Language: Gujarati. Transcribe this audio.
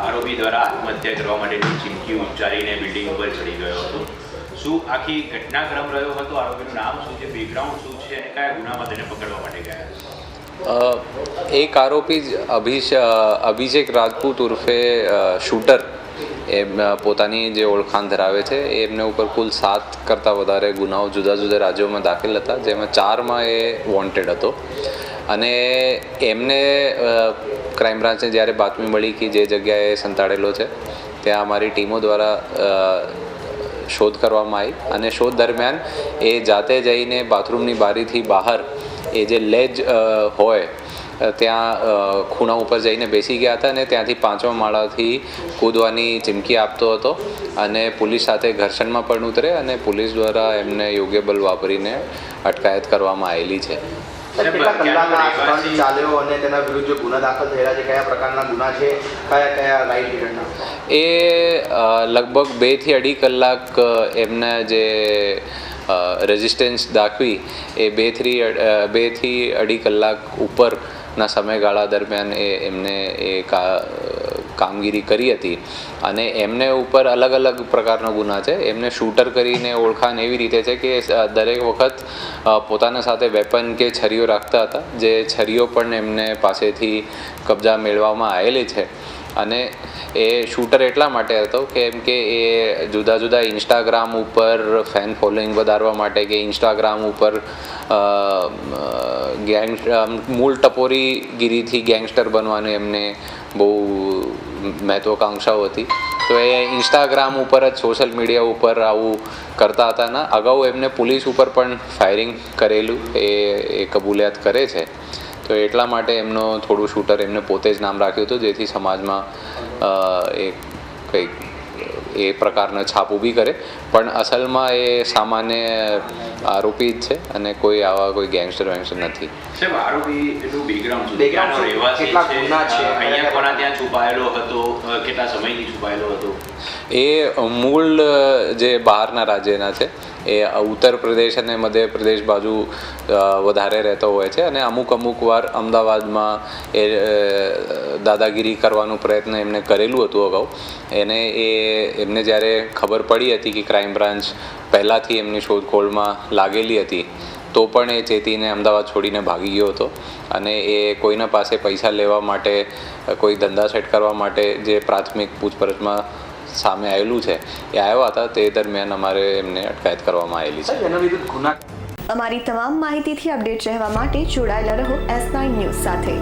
આરોપી દ્વારા આત્મહત્યા કરવા માટેની ચીમકી ઉચ્ચારીને બિલ્ડિંગ ઉપર ચડી ગયો હતો. શું આખી ઘટનાક્રમ રહ્યો હતો? આરોપીનું નામ શું છે, બેકગ્રાઉન્ડ શું છે અને કયા ગુનામાં તેને પકડવા માટે ગયા? એક આરોપી અભિષેક રાજપૂત ઉર્ફે શૂટર એ પોતાની જે ઓળખાણ ધરાવે છે એમને ઉપર કુલ 7 કરતાં વધારે ગુનાઓ જુદા જુદા રાજ્યોમાં દાખલ હતા, જેમાં 4માં એ વોન્ટેડ હતો. અને એમને ક્રાઇમ બ્રાન્ચને જ્યારે બાતમી મળી કે જે જગ્યાએ સંતાડેલો છે ત્યાં અમારી ટીમો દ્વારા શોધ કરવામાં આવી અને શોધ દરમિયાન એ જાતે જઈને બાથરૂમની બારીથી બહાર એ જે લેજ હોય ત્યાં ખૂણા ઉપર જઈને બેસી ગયા હતા અને ત્યાંથી 5મા માળાથી કૂદવાની ચીમકી આપતો હતો અને પોલીસ સાથે ઘર્ષણમાં પણ ઉતરે અને પોલીસ દ્વારા એમને યોગ્ય બળ વાપરીને અટકાયત કરવામાં આવેલી છે. કેટલા કલાકના આ સ્ટન્ટ ચાલ્યો અને તેના વિરુદ્ધ જે ગુના દાખલ થયેલા છે, કયા પ્રકારના ગુના છે, કયા રાઇટ હેઠળના? એ લગભગ 2 થી 2.5 કલાક એમને જે રેઝિસ્ટન્સ દાખવી એ 2 થી 2.5 કલાક ઉપરના સમયગાળા દરમિયાન એમને એ કામગીરી કરી હતી. અને એમને ઉપર અલગ અલગ પ્રકારનો ગુના છે. એમને શૂટર કરીને ઓળખાણ એવી રીતે છે કે દરેક વખત પોતાના સાથે વેપન કે છરીઓ રાખતા હતા, જે છરીઓ પણ એમને પાસેથી કબજા મેળવવામાં આવેલી છે. અને એ શૂટર એટલા માટે હતો કેમ કે એ જુદા જુદા ઇન્સ્ટાગ્રામ ઉપર ફેન ફોલોઈંગ વધારવા માટે કે ઇન્સ્ટાગ્રામ ઉપર મૂળ ટપોરીગીરીથી ગેંગસ્ટર બનવાની એમને બહુ મહત્વાકાંક્ષાઓ હતી. તો એ ઇન્સ્ટાગ્રામ ઉપર જ સોશિયલ મીડિયા ઉપર આવું કરતા હતા ને અગાઉ એમને પોલીસ ઉપર પણ ફાયરિંગ કરેલું એ કબૂલિયાત કરે છે. તો એટલા માટે એમનો થોડું શૂટર એમને પોતે જ નામ રાખ્યું હતું, જેથી સમાજમાં કંઈક એ પ્રકારનો છાપ ઊભી કરે. પણ અસલમાં એ સામાન્ય આરોપી જ છે અને કોઈ આવા કોઈ ગેંગસ્ટર નથી. સાહેબ, આરોપીનું બેકગ્રાઉન્ડ કેટલા ગુના છે, અહીંયા કોના ત્યાં છુપાયેલો હતો, કેટલા સમયથી છુપાયેલો હતો? એ મૂળ જે બહારના રાજ્યના છે, એ ઉત્તર પ્રદેશ અને મધ્યપ્રદેશ બાજુ વધારે રહેતો હોય છે અને અમુક વાર અમદાવાદમાં એ દાદાગીરી કરવાનો પ્રયત્ન એમને કરેલું હતું અગાઉ. એમને જ્યારે ખબર પડી હતી કે ક્રાઇમ બ્રાન્ચ પહેલાંથી એમની શોધખોળમાં લાગેલી હતી તો પણ એ ચેતીને અમદાવાદ છોડીને ભાગી ગયો હતો. અને એ કોઈના પાસે પૈસા લેવા માટે, કોઈ ધંધા સેટ કરવા માટે જે પ્રાથમિક પૂછપરછમાં સામે આવેલું છે એ આવ્યા હતા. તે દરમિયાન અમારે એમને અટકાયત કરવામાં આવેલી છે. અમારી તમામ માહિતીથી અપડેટ રહેવા માટે જોડાયેલા રહો S9 ન્યૂઝ સાથે.